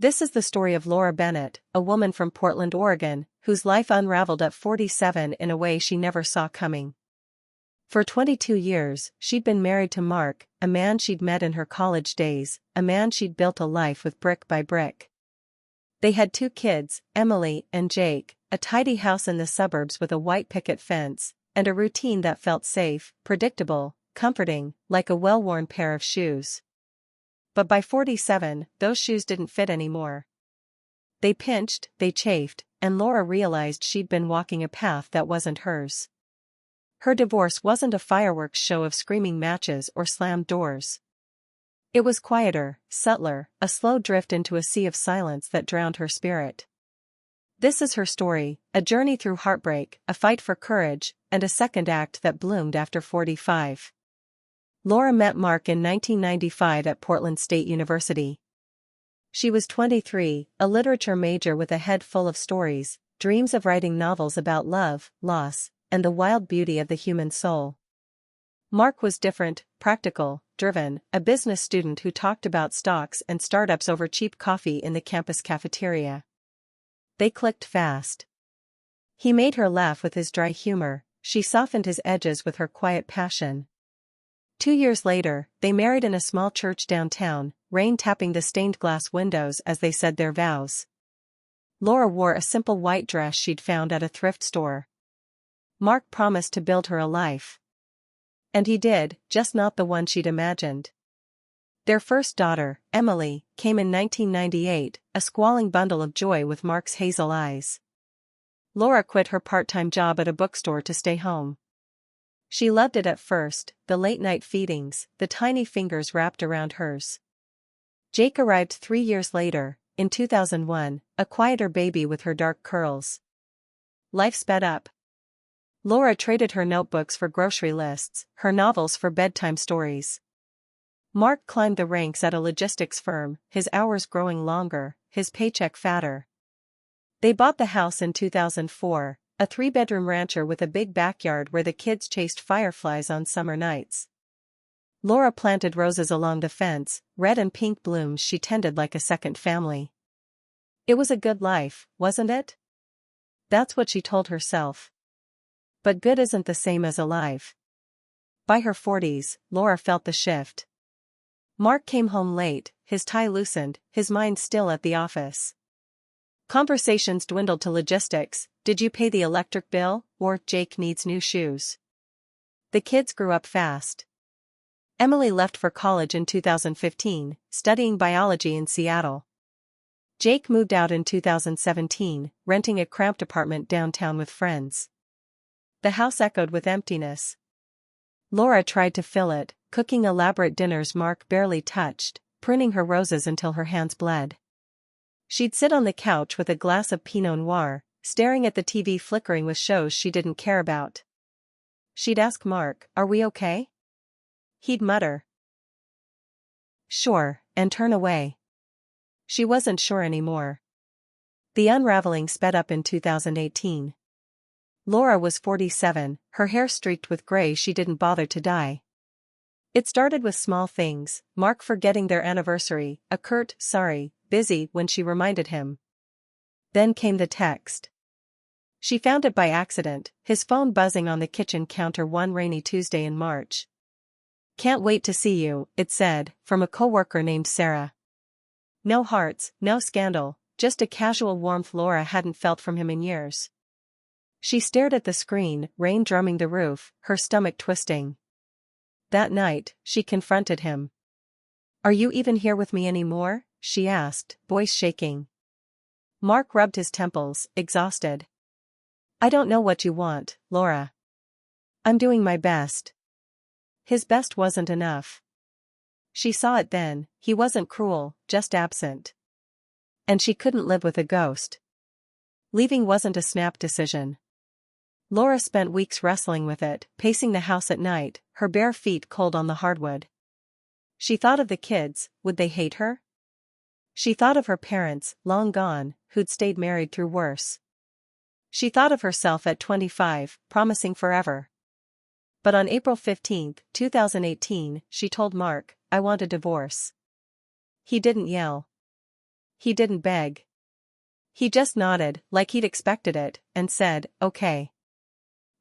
This is the story of Laura Bennett, a woman from Portland, Oregon, whose life unraveled at 47 in a way she never saw coming. For 22 years, she'd been married to Mark, a man she'd met in her college days, a man she'd built a life with brick by brick. They had 2 kids, Emily and Jake, a tidy house in the suburbs with a white picket fence, and a routine that felt safe, predictable, comforting, like a well-worn pair of shoes. But by 47, those shoes didn't fit anymore. They pinched, they chafed, and Laura realized she'd been walking a path that wasn't hers. Her divorce wasn't a fireworks show of screaming matches or slammed doors. It was quieter, subtler, a slow drift into a sea of silence that drowned her spirit. This is her story, a journey through heartbreak, a fight for courage, and a second act that bloomed after 45. Laura met Mark in 1995 at Portland State University. She was 23, a literature major with a head full of stories, dreams of writing novels about love, loss, and the wild beauty of the human soul. Mark was different, practical, driven, a business student who talked about stocks and startups over cheap coffee in the campus cafeteria. They clicked fast. He made her laugh with his dry humor, she softened his edges with her quiet passion. 2 years later, they married in a small church downtown, rain tapping the stained glass windows as they said their vows. Laura wore a simple white dress she'd found at a thrift store. Mark promised to build her a life. And he did, just not the one she'd imagined. Their first daughter, Emily, came in 1998, a squalling bundle of joy with Mark's hazel eyes. Laura quit her part-time job at a bookstore to stay home. She loved it at first, the late-night feedings, the tiny fingers wrapped around hers. Jake arrived 3 years later, in 2001, a quieter baby with her dark curls. Life sped up. Laura traded her notebooks for grocery lists, her novels for bedtime stories. Mark climbed the ranks at a logistics firm, his hours growing longer, his paycheck fatter. They bought the house in 2004, a 3-bedroom rancher with a big backyard where the kids chased fireflies on summer nights. Laura planted roses along the fence, red and pink blooms she tended like a second family. It was a good life, wasn't it? That's what she told herself. But good isn't the same as alive. By her 40s, Laura felt the shift. Mark came home late, his tie loosened, his mind still at the office. Conversations dwindled to logistics, did you pay the electric bill, or Jake needs new shoes. The kids grew up fast. Emily left for college in 2015, studying biology in Seattle. Jake moved out in 2017, renting a cramped apartment downtown with friends. The house echoed with emptiness. Laura tried to fill it, cooking elaborate dinners Mark barely touched, pruning her roses until her hands bled. She'd sit on the couch with a glass of Pinot Noir, staring at the TV flickering with shows she didn't care about. She'd ask Mark, "Are we okay?" He'd mutter, "Sure," and turn away. She wasn't sure anymore. The unraveling sped up in 2018. Laura was 47, her hair streaked with gray she didn't bother to dye. It started with small things, Mark forgetting their anniversary, a curt, sorry, busy when she reminded him. Then came the text. She found it by accident, his phone buzzing on the kitchen counter one rainy Tuesday in March. "Can't wait to see you," it said, from a coworker named Sarah. No hearts, no scandal, just a casual warmth Laura hadn't felt from him in years. She stared at the screen, rain drumming the roof, her stomach twisting. That night, she confronted him. "Are you even here with me anymore?" she asked, voice shaking. Mark rubbed his temples, exhausted. "I don't know what you want, Laura. I'm doing my best." His best wasn't enough. She saw it then, he wasn't cruel, just absent. And she couldn't live with a ghost. Leaving wasn't a snap decision. Laura spent weeks wrestling with it, pacing the house at night, her bare feet cold on the hardwood. She thought of the kids, would they hate her? She thought of her parents, long gone, who'd stayed married through worse. She thought of herself at 25, promising forever. But on April 15, 2018, she told Mark, "I want a divorce." He didn't yell. He didn't beg. He just nodded, like he'd expected it, and said, okay.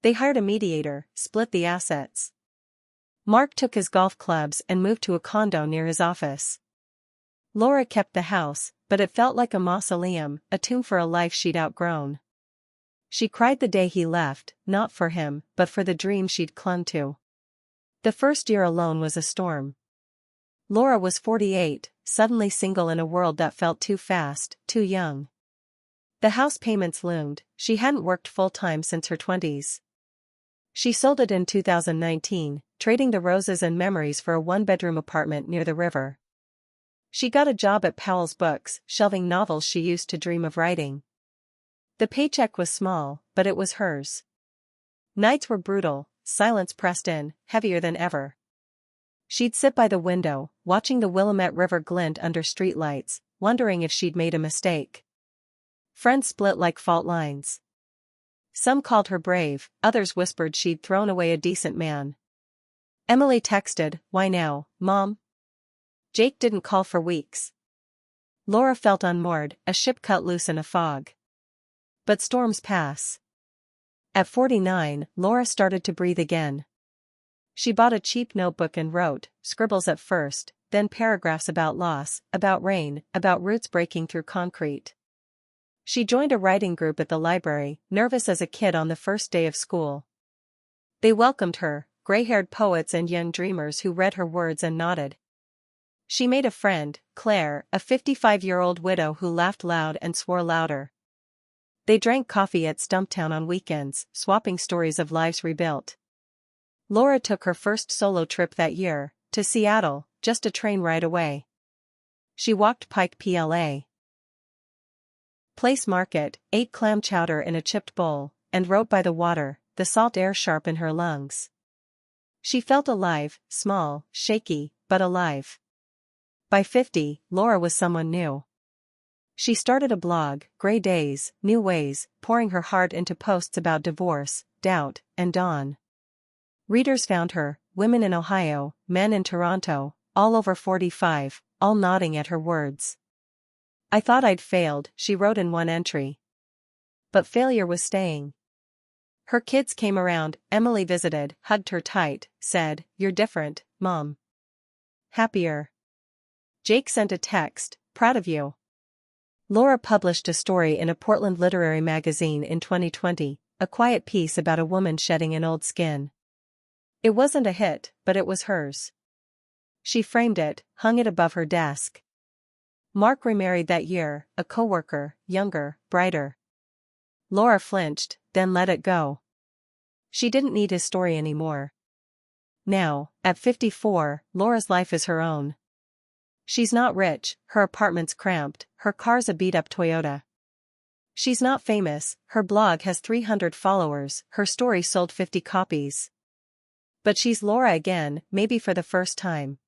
They hired a mediator, split the assets. Mark took his golf clubs and moved to a condo near his office. Laura kept the house, but it felt like a mausoleum, a tomb for a life she'd outgrown. She cried the day he left, not for him, but for the dream she'd clung to. The first year alone was a storm. Laura was 48, suddenly single in a world that felt too fast, too young. The house payments loomed. She hadn't worked full-time since her 20s. She sold it in 2019, trading the roses and memories for a one-bedroom apartment near the river. She got a job at Powell's Books, shelving novels she used to dream of writing. The paycheck was small, but it was hers. Nights were brutal, silence pressed in, heavier than ever. She'd sit by the window, watching the Willamette River glint under streetlights, wondering if she'd made a mistake. Friends split like fault lines. Some called her brave, others whispered she'd thrown away a decent man. Emily texted, "Why now, Mom?" Jake didn't call for weeks. Laura felt unmoored, a ship cut loose in a fog. But storms pass. At 49, Laura started to breathe again. She bought a cheap notebook and wrote, scribbles at first, then paragraphs about loss, about rain, about roots breaking through concrete. She joined a writing group at the library, nervous as a kid on the first day of school. They welcomed her, gray-haired poets and young dreamers who read her words and nodded. She made a friend, Claire, a 55-year-old widow who laughed loud and swore louder. They drank coffee at Stumptown on weekends, swapping stories of lives rebuilt. Laura took her first solo trip that year, to Seattle, just a train ride away. She walked Pike PLA Place Market, ate clam chowder in a chipped bowl, and wrote by the water, the salt air sharp in her lungs. She felt alive, small, shaky, but alive. By 50, Laura was someone new. She started a blog, Gray Days, New Ways, pouring her heart into posts about divorce, doubt, and dawn. Readers found her, women in Ohio, men in Toronto, all over 45, all nodding at her words. I thought I'd failed, she wrote in one entry. But failure was staying. Her kids came around, Emily visited, hugged her tight, said, "You're different, Mom." Happier. Jake sent a text, "Proud of you." Laura published a story in a Portland literary magazine in 2020, a quiet piece about a woman shedding an old skin. It wasn't a hit, but it was hers. She framed it, hung it above her desk. Mark remarried that year, a coworker, younger, brighter. Laura flinched, then let it go. She didn't need his story anymore. Now, at 54, Laura's life is her own. She's not rich, her apartment's cramped, her car's a beat-up Toyota. She's not famous, her blog has 300 followers, her story sold 50 copies. But she's Laura again, maybe for the first time.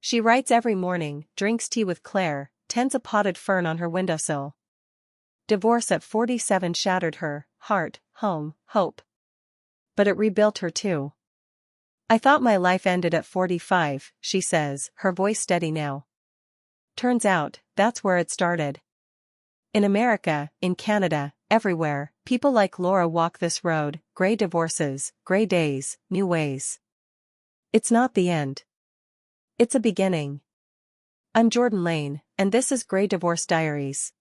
She writes every morning, drinks tea with Claire, tends a potted fern on her windowsill. Divorce at 47 shattered her heart, home, hope. But it rebuilt her too. I thought my life ended at 45, she says, her voice steady now. Turns out, that's where it started. In America, in Canada, everywhere, people like Laura walk this road, gray divorces, gray days, new ways. It's not the end. It's a beginning. I'm Jordan Lane, and this is Gray Divorce Diaries.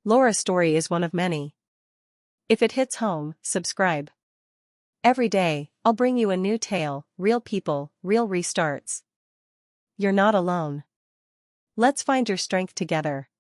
Laura's story is one of many. If it hits home, subscribe. Every day, I'll bring you a new tale, real people, real restarts. You're not alone. Let's find your strength together.